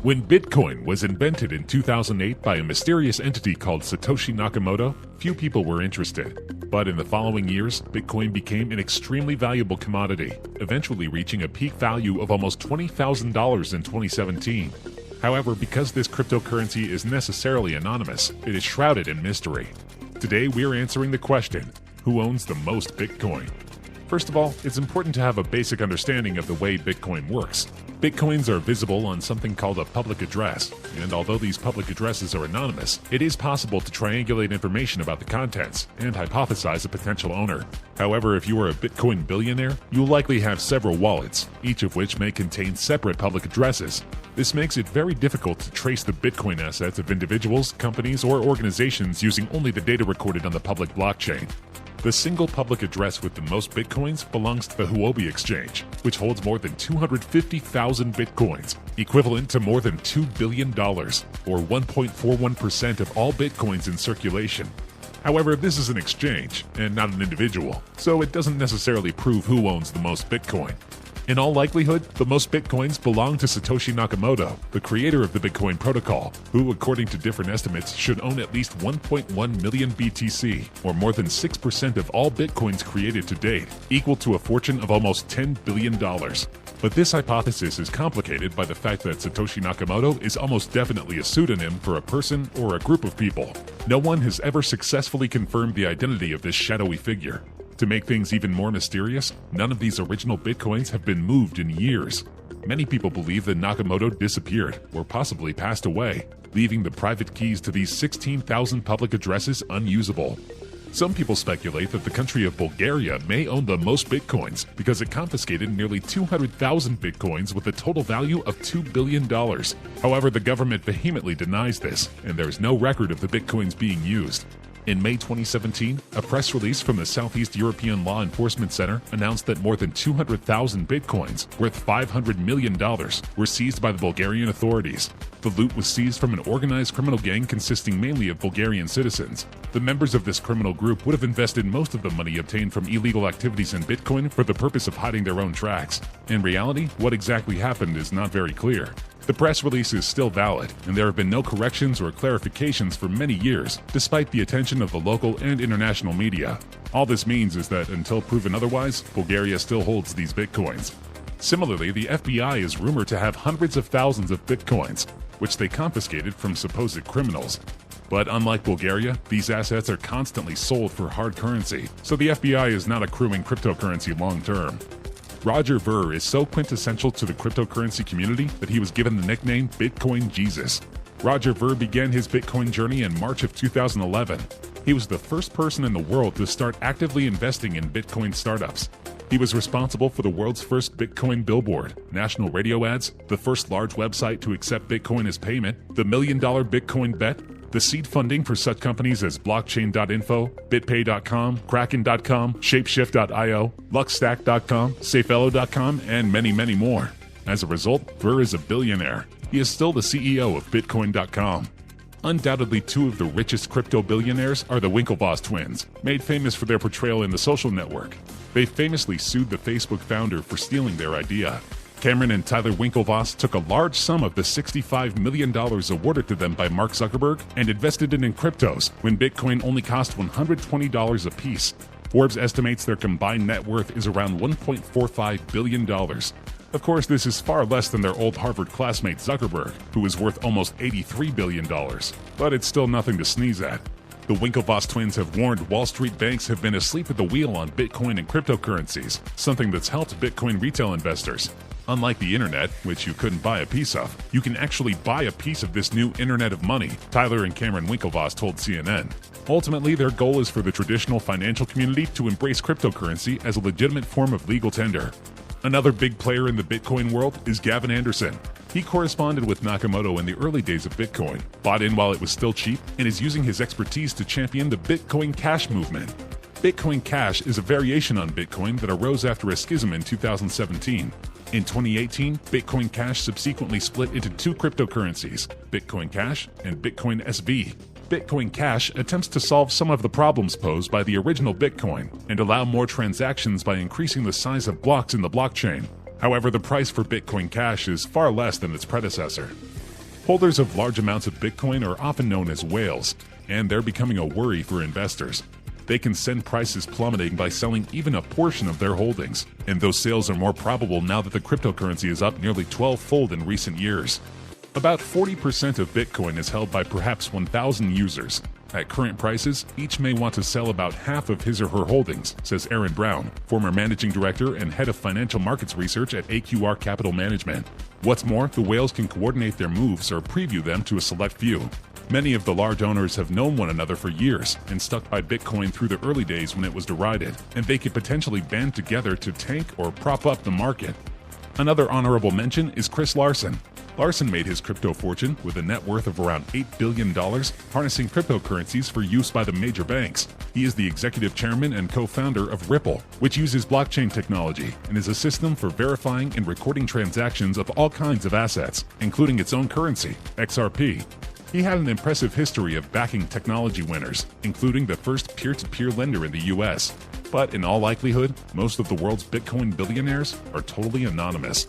When Bitcoin was invented in 2008 by a mysterious entity called Satoshi Nakamoto, few people were interested. But in the following years, Bitcoin became an extremely valuable commodity, eventually reaching a peak value of almost $20,000 in 2017. However, because this cryptocurrency is necessarily anonymous, it is shrouded in mystery. Today, we're answering the question, who owns the most Bitcoin? First of all, it's important to have a basic understanding of the way Bitcoin works. Bitcoins are visible on something called a public address, and although these public addresses are anonymous, it is possible to triangulate information about the contents and hypothesize a potential owner. However, if you are a Bitcoin billionaire, you'll likely have several wallets, each of which may contain separate public addresses. This makes it very difficult to trace the Bitcoin assets of individuals, companies, or organizations using only the data recorded on the public blockchain. The single public address with the most Bitcoins belongs to the Huobi exchange, which holds more than 250,000 Bitcoins, equivalent to more than $2 billion, or 1.41% of all Bitcoins in circulation. However, this is an exchange, and not an individual, so it doesn't necessarily prove who owns the most Bitcoin. In all likelihood, the most Bitcoins belong to Satoshi Nakamoto, the creator of the Bitcoin protocol, who, according to different estimates, should own at least 1.1 million BTC, or more than 6% of all Bitcoins created to date, equal to a fortune of almost $10 billion. But this hypothesis is complicated by the fact that Satoshi Nakamoto is almost definitely a pseudonym for a person or a group of people. No one has ever successfully confirmed the identity of this shadowy figure. To make things even more mysterious, none of these original Bitcoins have been moved in years. Many people believe that Nakamoto disappeared, or possibly passed away, leaving the private keys to these 16,000 public addresses unusable. Some people speculate that the country of Bulgaria may own the most Bitcoins because it confiscated nearly 200,000 Bitcoins with a total value of $2 billion. However, the government vehemently denies this, and there is no record of the Bitcoins being used. In May 2017, a press release from the Southeast European Law Enforcement Center announced that more than 200,000 Bitcoins, worth $500 million, were seized by the Bulgarian authorities. The loot was seized from an organized criminal gang consisting mainly of Bulgarian citizens. The members of this criminal group would have invested most of the money obtained from illegal activities in Bitcoin for the purpose of hiding their own tracks. In reality, what exactly happened is not very clear. The press release is still valid, and there have been no corrections or clarifications for many years, despite the attention of the local and international media. All this means is that until proven otherwise, Bulgaria still holds these Bitcoins. Similarly, the FBI is rumored to have hundreds of thousands of Bitcoins, which they confiscated from supposed criminals. But unlike Bulgaria, these assets are constantly sold for hard currency, so the FBI is not accruing cryptocurrency long term. Roger Ver is so quintessential to the cryptocurrency community that he was given the nickname Bitcoin Jesus. Roger Ver began his Bitcoin journey in March of 2011. He was the first person in the world to start actively investing in Bitcoin startups. He was responsible for the world's first Bitcoin billboard, national radio ads, the first large website to accept Bitcoin as payment, the $1 million Bitcoin bet, the seed funding for such companies as Blockchain.info, BitPay.com, Kraken.com, Shapeshift.io, Luxstack.com, Safelo.com, and many, many more. As a result, Ver is a billionaire. He is still the CEO of Bitcoin.com. Undoubtedly, two of the richest crypto billionaires are the Winklevoss twins, made famous for their portrayal in The Social Network. They famously sued the Facebook founder for stealing their idea. Cameron and Tyler Winklevoss took a large sum of the $65 million awarded to them by Mark Zuckerberg and invested it in cryptos when Bitcoin only cost $120 a piece. Forbes estimates their combined net worth is around $1.45 billion. Of course, this is far less than their old Harvard classmate Zuckerberg, who is worth almost $83 billion. But it's still nothing to sneeze at. The Winklevoss twins have warned Wall Street banks have been asleep at the wheel on Bitcoin and cryptocurrencies, something that's helped Bitcoin retail investors. Unlike the internet, which you couldn't buy a piece of, you can actually buy a piece of this new internet of money, Tyler and Cameron Winklevoss told CNN. Ultimately, their goal is for the traditional financial community to embrace cryptocurrency as a legitimate form of legal tender. Another big player in the Bitcoin world is Gavin Anderson. He corresponded with Nakamoto in the early days of Bitcoin, bought in while it was still cheap, and is using his expertise to champion the Bitcoin Cash movement. Bitcoin Cash is a variation on Bitcoin that arose after a schism in 2017. In 2018, Bitcoin Cash subsequently split into two cryptocurrencies, Bitcoin Cash and Bitcoin SV. Bitcoin Cash attempts to solve some of the problems posed by the original Bitcoin and allow more transactions by increasing the size of blocks in the blockchain. However, the price for Bitcoin Cash is far less than its predecessor. Holders of large amounts of Bitcoin are often known as whales, and they're becoming a worry for investors. They can send prices plummeting by selling even a portion of their holdings, and those sales are more probable now that the cryptocurrency is up nearly 12-fold in recent years. About 40% of Bitcoin is held by perhaps 1,000 users. At current prices, each may want to sell about half of his or her holdings, says Aaron Brown, former managing director and head of financial markets research at AQR Capital Management. What's more, the whales can coordinate their moves or preview them to a select few. Many of the large owners have known one another for years and stuck by Bitcoin through the early days when it was derided, and they could potentially band together to tank or prop up the market. Another honorable mention is Chris Larsen. Larsen made his crypto fortune with a net worth of around $8 billion, harnessing cryptocurrencies for use by the major banks. He is the executive chairman and co-founder of Ripple, which uses blockchain technology and is a system for verifying and recording transactions of all kinds of assets, including its own currency, XRP. He had an impressive history of backing technology winners, including the first peer-to-peer lender in the US. But in all likelihood, most of the world's Bitcoin billionaires are totally anonymous.